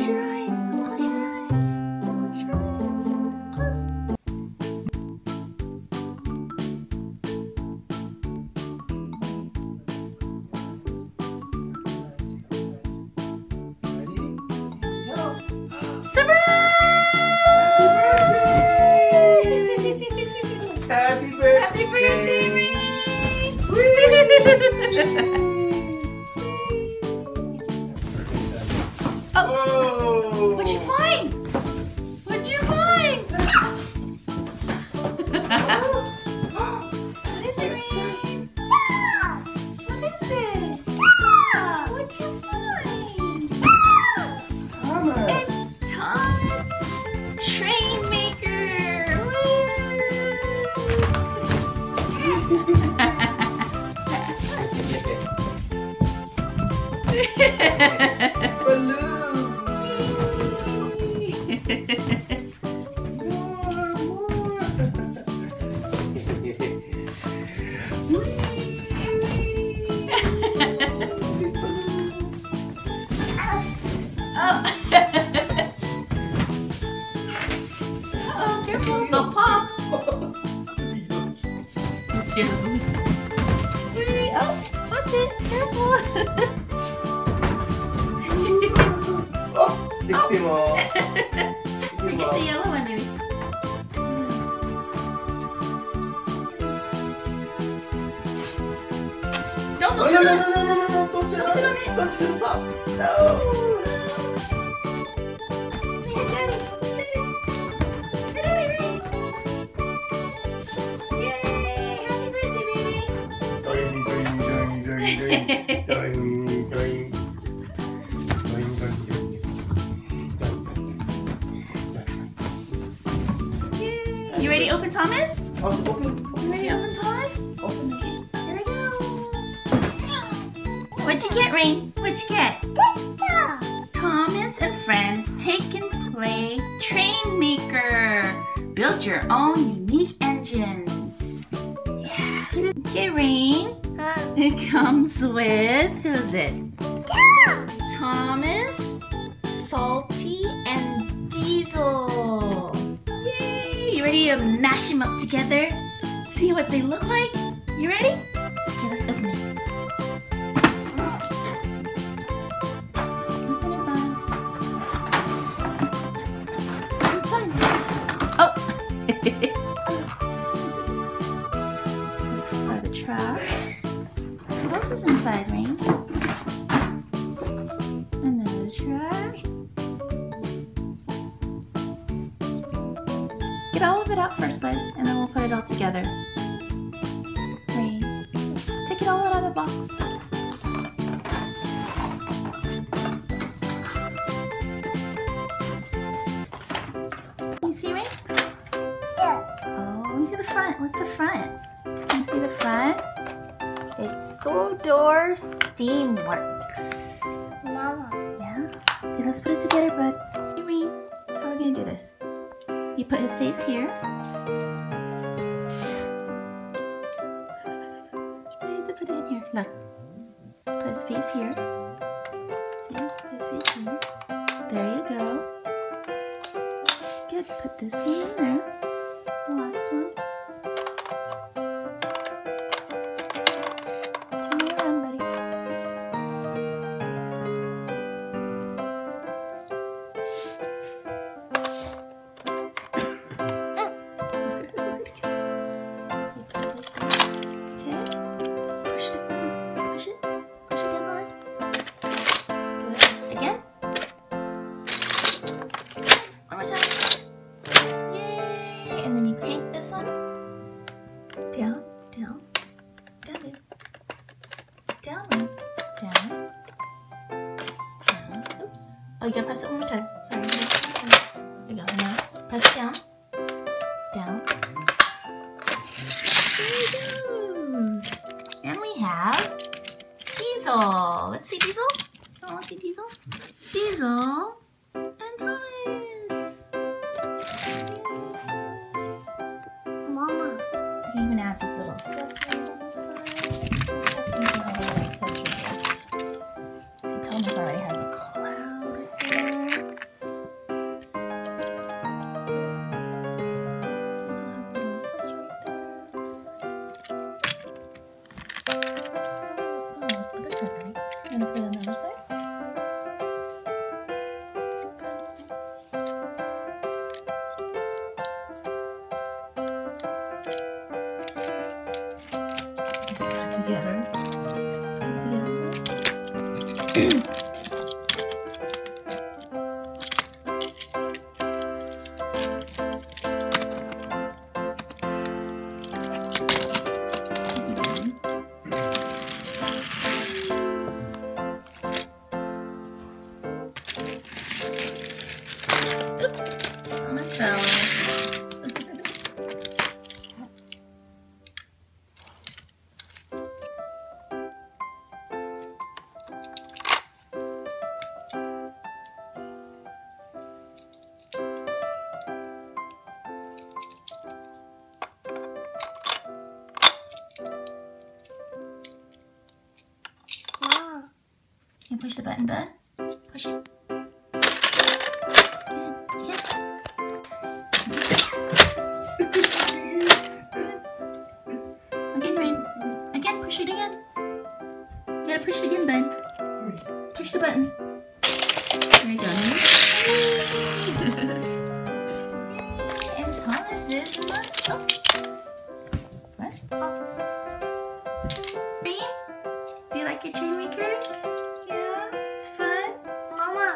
Close your eyes. Close your eyes. Close your eyes. Close. Happy birthday! Happy birthday, Ray! Oh! Whoa! What'd you find? What'd you find? What is it, Ray? What is it? What'd you find? Thomas! It's Thomas, train maker. Oh, careful, they'll pop. I'm scared of them. Oh, watch it, careful. Oh, tikti mo. We get the yellow one, maybe. Don't No, sit no, on no, it. no, no, no, no, don't sit on it. Don't sit on it. No. You ready to open, Thomas? Open. You ready to open, Thomas? Open. Here we go. What'd you get, Rain? What'd you get? Thomas and Friends Take and Play Train Maker. Build your own unique engines. Yeah. Okay, Rain. It comes with, who's it? Thomas, Salty, and Diesel. Yay! You ready to mash them up together? See what they look like? You ready? Okay, let's open it. Open it, Bob. What's inside? Oh! Part of the trash. What else is inside, Rain? Another trash. Get all of it out first, bud, and then we'll put it all together. Rain, take it all out of the box. Can you see, Rain? Oh, let me see the front. What's the front? Can you see the front? It's Sodor Steamworks. Mama. Yeah? Okay, let's put it together, bud. Hey, Rain, how are we gonna do this? You put his face here. I need to put it in here. Look. Put his face here. See? Put his face here. There you go. Good. Put this one in there. The last one. Turn it around, buddy. Down, down, down there. Down, down, down. Oops. Oh, you gotta press it one more time. Sorry. There you go. Now, press it down. Down. There it goes. And we have Diesel. Let's see Diesel. Oh, let's see Diesel. Diesel and Thomas. Mama. You can even add these little accessories on this side. You can have a little accessory there. See, Thomas already has a cloud right there. together. Oops, almost fell. Mama. Can you push the button, bud? Push it. Good. Again, Rain. Again, push it again. You gotta push it again, bud. Push the button. There you go. And Thomas is what? Oh. What? Rain? Do you like your train maker? Yeah, it's fun. Mama.